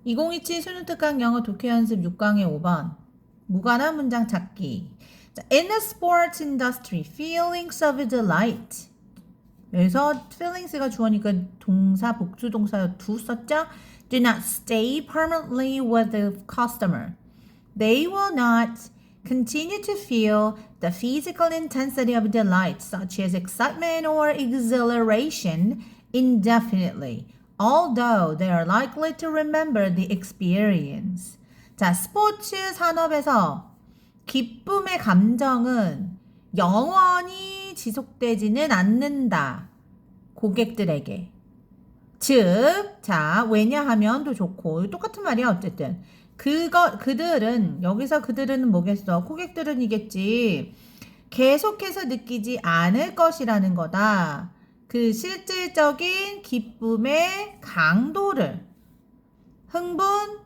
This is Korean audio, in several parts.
2027 수능 특강 영어 독해 연습 6강의 5번. 무관한 문장 찾기. 자, in the sports industry, feelings of delight. 여기서 feelings가 주어니까 동사, 복수동사 두 썼죠? Do not stay permanently with the customer. They will not continue to feel the physical intensity of delight, such as excitement or exhilaration, indefinitely, although they are likely to remember the experience. 자, 스포츠 산업에서 기쁨의 감정은 영원히 지속되지는 않는다. 고객들에게. 즉, 자, 왜냐하면도 좋고, 똑같은 말이야, 어쨌든. 그들은, 여기서 그들은 뭐겠어? 고객들은이겠지. 계속해서 느끼지 않을 것이라는 거다. 그 실질적인 기쁨의 강도를 흥분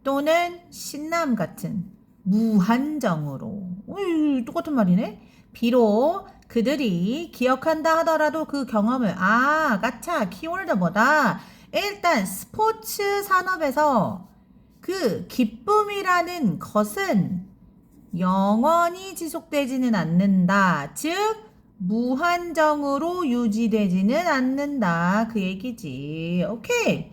또는 신남 같은 무한정으로. 똑같은 말이네. 비록 그들이 기억한다 하더라도 그 경험을 까차 키워드보다 일단 스포츠 산업에서 그 기쁨이라는 것은 영원히 지속되지는 않는다. 즉 무한정으로 유지되지는 않는다. 그 얘기지. 오케이.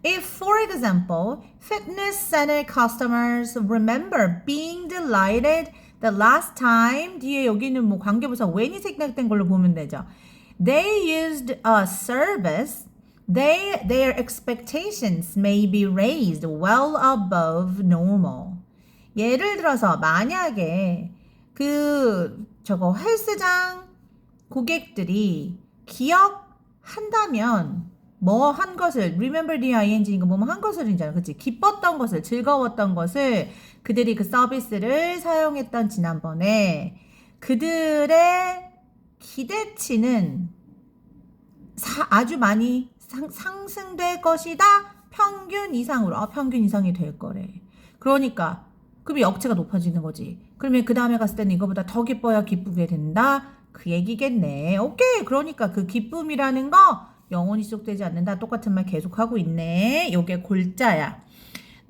If, for example, fitness center customers remember being delighted the last time, 뒤에 여기는 뭐 관계부사 when이 생략된 걸로 보면 되죠. They used a service, their expectations may be raised well above normal. 예를 들어서 만약에 헬스장 고객들이 기억한다면 뭐 한 것을 remember the ing니까 뭐 한 것을이잖아. 그치? 기뻤던 것을, 즐거웠던 것을 그들이 그 서비스를 사용했던 지난번에 그들의 기대치는 아주 많이 상승될 것이다. 평균 이상으로. 평균 이상이 될 거래. 그러니까 그러면 역체가 높아지는 거지. 그러면 그 다음에 갔을 때는 이거보다 더 기뻐야 기쁘게 된다. 그 얘기겠네. 오케이. 그러니까 그 기쁨이라는 거 영원히 지속되지 않는다. 똑같은 말 계속하고 있네. 요게 골자야.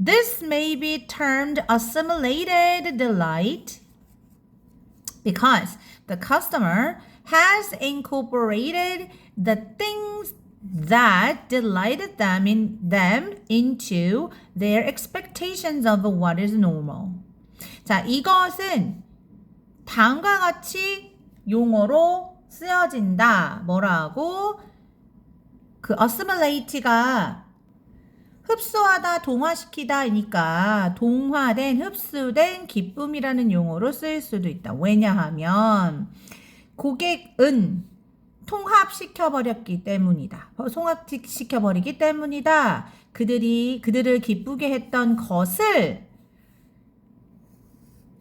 This may be termed assimilated delight because the customer has incorporated the things that delighted them into their expectations of what is normal. 자, 이것은 다음과 같이 용어로 쓰여진다. 뭐라고? 그 assimilate가 흡수하다, 동화시키다이니까 동화된, 흡수된 기쁨이라는 용어로 쓰일 수도 있다. 왜냐하면 고객은 통합시켜버렸기 때문이다. 통합시켜버리기 때문이다. 그들을 기쁘게 했던 것을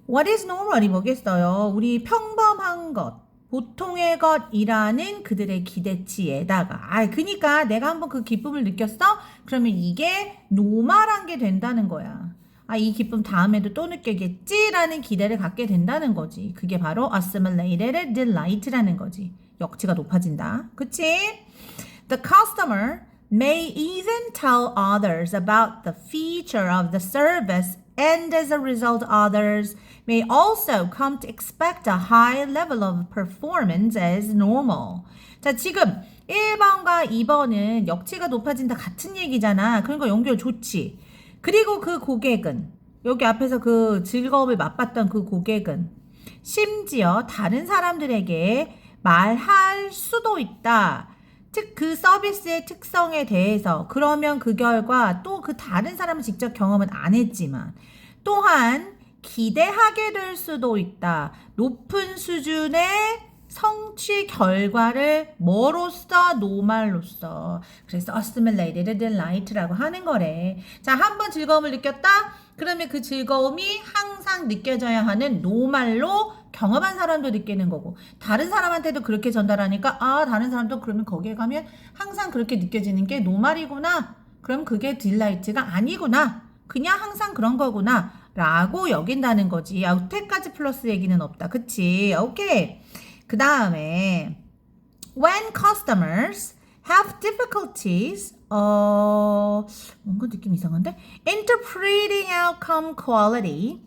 What is normal이 뭐겠어요? 우리 평범한 것, 보통의 것이라는 그들의 기대치에다가 그니까 내가 한번 그 기쁨을 느꼈어? 그러면 이게 노멀한 게 된다는 거야. 이 기쁨 다음에도 또 느끼겠지라는 기대를 갖게 된다는 거지. 그게 바로 assimilated delight라는 거지. 역치가 높아진다. 그치? The customer may even tell others about the feature of the service and as a result others may also come to expect a high level of performance as normal. 자, 지금 1번과 2번은 역치가 높아진다 같은 얘기잖아. 그러니까 연결 좋지. 그리고 그 고객은 여기 앞에서 그 즐거움을 맛봤던 그 고객은 심지어 다른 사람들에게 말할 수도 있다. 즉 그 서비스의 특성에 대해서 그러면 그 결과 또 그 다른 사람은 직접 경험은 안 했지만 또한 기대하게 될 수도 있다. 높은 수준의 성취 결과를 뭐로써? 노말로써. 그래서 assimilated delight라고 하는 거래. 자, 한 번 즐거움을 느꼈다? 그러면 그 즐거움이 항상 느껴져야 하는 노말로 경험한 사람도 느끼는 거고 다른 사람한테도 그렇게 전달하니까 다른 사람도 그러면 거기에 가면 항상 그렇게 느껴지는 게 노말이구나. 그럼 그게 딜라이트가 아니구나. 그냥 항상 그런 거구나. 라고 여긴다는 거지. 여태까지 플러스 얘기는 없다. 그치? 오케이. 그 다음에 When customers have difficulties 뭔가 느낌 이상한데? Interpreting outcome quality,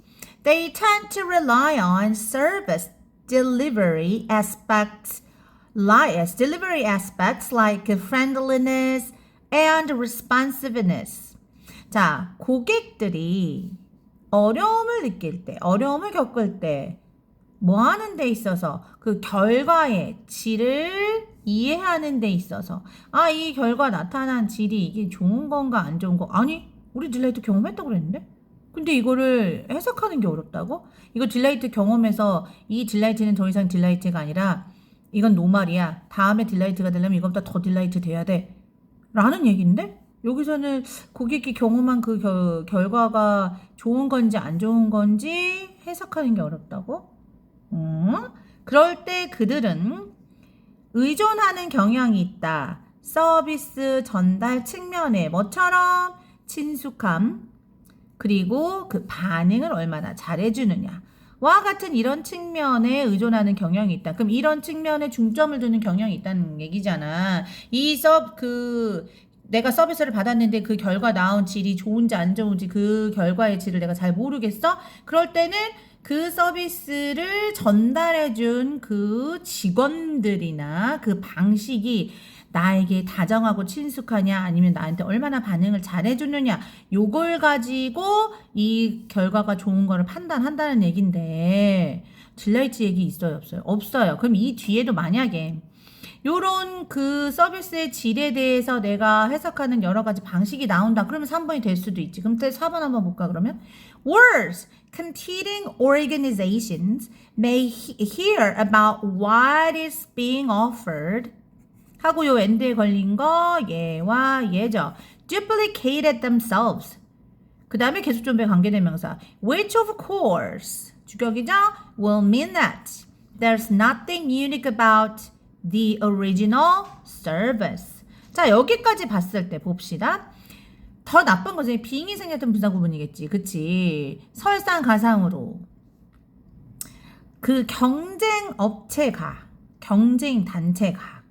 they tend to rely on service delivery aspects like friendliness and responsiveness. 자, 고객들이 어려움을 느낄 때, 어려움을 겪을 때, 뭐 하는 데 있어서 그 결과의 질을 이해하는 데 있어서 이 결과 나타난 질이 이게 좋은 건가 안 좋은 거 아니 우리 딜라이트 경험했다고 그랬는데 근데 이거를 해석하는 게 어렵다고? 이거 딜라이트 경험해서 이 딜라이트는 더 이상 딜라이트가 아니라 이건 노말이야. 다음에 딜라이트가 되려면 이것보다 더 딜라이트 돼야 돼 라는 얘기인데 여기서는 고객이 경험한 그 결과가 좋은 건지 안 좋은 건지 해석하는 게 어렵다고? 그럴 때 그들은 의존하는 경향이 있다. 서비스 전달 측면에 뭐처럼 친숙함 그리고 그 반응을 얼마나 잘해주느냐 와 같은 이런 측면에 의존하는 경향이 있다. 그럼 이런 측면에 중점을 두는 경향이 있다는 얘기잖아. 내가 서비스를 받았는데 그 결과 나온 질이 좋은지 안 좋은지 그 결과의 질을 내가 잘 모르겠어? 그럴 때는 그 서비스를 전달해준 그 직원들이나 그 방식이 나에게 다정하고 친숙하냐 아니면 나한테 얼마나 반응을 잘해주느냐 요걸 가지고 이 결과가 좋은 거를 판단한다는 얘긴데 딜라이트 얘기 있어요 없어요? 없어요. 그럼 이 뒤에도 만약에 요런 그 서비스의 질에 대해서 내가 해석하는 여러 가지 방식이 나온다. 그러면 3번이 될 수도 있지. 그럼 4번 한번 볼까 그러면? Worse, competing organizations may hear about what is being offered 하고 요 end에 걸린 거 얘와 얘죠. duplicated themselves. 그 다음에 계속존배 관계대명사 which of course 주격이죠. will mean that there's nothing unique about the original service. 자, 여기까지 봤을 때 봅시다. 더 나쁜 것은 빙이 생겼던 부사 구문이겠지. 그치? 설상가상으로. 그 경쟁 업체가, 경쟁 단체가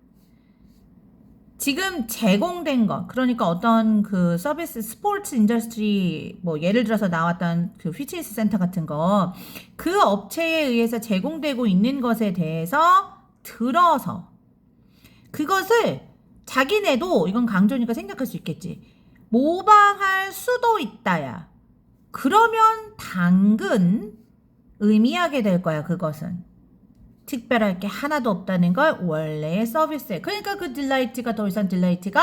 지금 제공된 것, 그러니까 어떤 그 서비스 스포츠 인더스트리, 뭐 예를 들어서 나왔던 그 피트니스 센터 같은 거, 그 업체에 의해서 제공되고 있는 것에 대해서 들어서 그것을 자기네도 이건 강조니까 생각할 수 있겠지. 모방할 수도 있다야. 그러면 당근 의미하게 될 거야. 그것은 특별할 게 하나도 없다는 걸 원래의 서비스에. 그러니까 그 딜라이트가 더 이상 딜라이트가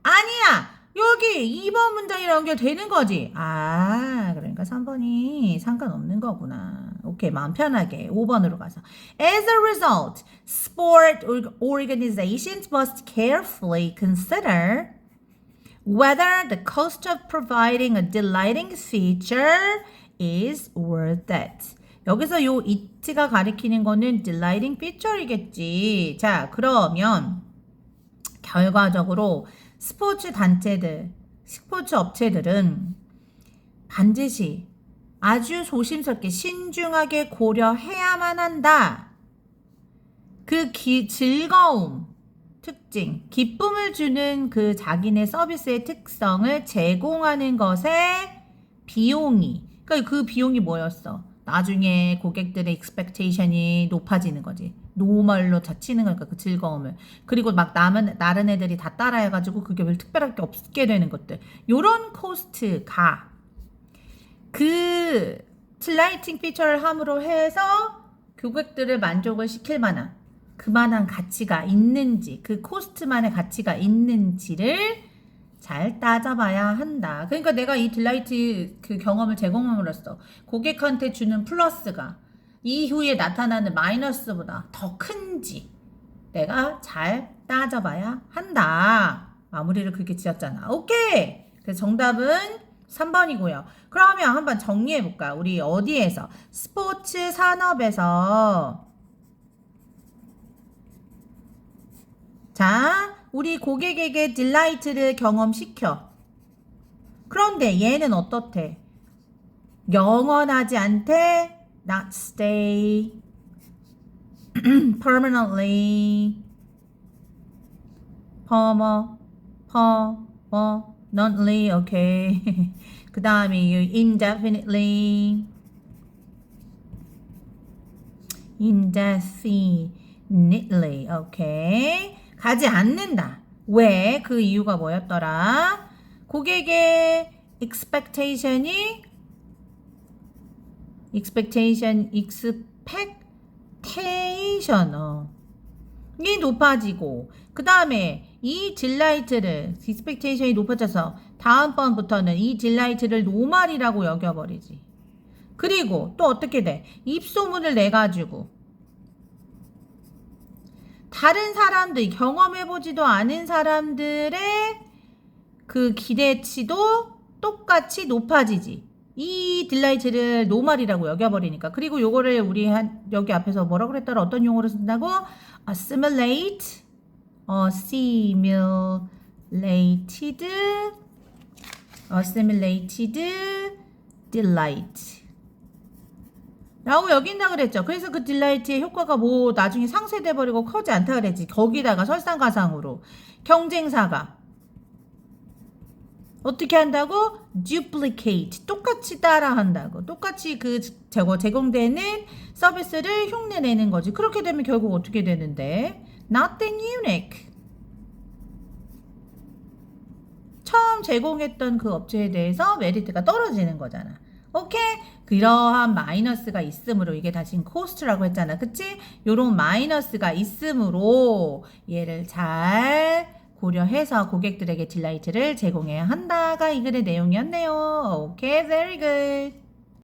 아니야. 여기 2번 문장이 연결되는 거지. 그러니까 3번이 상관없는 거구나. 오케이, 마음 편하게 5번으로 가서. As a result, sport organizations must carefully consider whether the cost of providing a delighting feature is worth it. 여기서 요 it가 가리키는 거는 delighting feature이겠지. 자, 그러면 결과적으로 스포츠 단체들, 스포츠 업체들은 반드시 아주 조심스럽게 신중하게 고려해야만 한다. 그 즐거움, 특징, 기쁨을 주는 그 자기네 서비스의 특성을 제공하는 것에 비용이, 그러니까 그 비용이 뭐였어? 나중에 고객들의 expectation이 높아지는 거지. 노멀로 자치는 거니까 그 즐거움을. 그리고 막 다른 애들이 다 따라해가지고 그게 별 특별할 게 없게 되는 것들. 요런 코스트가 그 딜라이팅 피처를 함으로 해서 고객들을 만족을 시킬 만한 그만한 가치가 있는지, 그 코스트만의 가치가 있는지를 잘 따져봐야 한다. 그러니까 내가 이 딜라이트 그 경험을 제공함으로써 고객한테 주는 플러스가 이후에 나타나는 마이너스보다 더 큰지 내가 잘 따져봐야 한다. 마무리를 그렇게 지었잖아. 오케이. 그래서 정답은 3번이고요. 그러면 한번 정리해볼까? 우리 어디에서? 스포츠 산업에서 자, 우리 고객에게 딜라이트를 경험시켜. 그런데 얘는 어떻대? 영원하지 않대? Not stay permanently nonly, 오케이. 그 다음에 you indefinitely, indefinitely, 오케이. 가지 않는다. 왜? 그 이유가 뭐였더라? 고객의 expectation, 이 높아지고 그 다음에 이 딜라이트를 expectation이 높아져서 다음번부터는 이 딜라이트를 노말이라고 여겨버리지. 그리고 또 어떻게 돼? 입소문을 내가지고 다른 사람들, 경험해보지도 않은 사람들의 그 기대치도 똑같이 높아지지. 이 딜라이트를 노말이라고 여겨버리니까. 그리고 요거를 우리 여기 앞에서 뭐라고 그랬더라? 어떤 용어로 쓴다고? assimilate, assimilated delight 라고 여긴다 그랬죠. 그래서 그 딜라이트의 효과가 뭐 나중에 상쇄돼 버리고 커지 않다 그랬지. 거기다가 설상가상으로 경쟁사가 어떻게 한다고? duplicate. 똑같이 따라한다고. 똑같이 그 제공되는 서비스를 흉내내는 거지. 그렇게 되면 결국 어떻게 되는데? Nothing unique. 처음 제공했던 그 업체에 대해서 메리트가 떨어지는 거잖아. 오케이? 그러한 마이너스가 있으므로 이게 다시 코스트라고 했잖아. 그치? 요런 마이너스가 있으므로 얘를 잘 고려해서 고객들에게 딜라이트를 제공해야 한다가 이 글의 내용이었네요. 오케이, very good.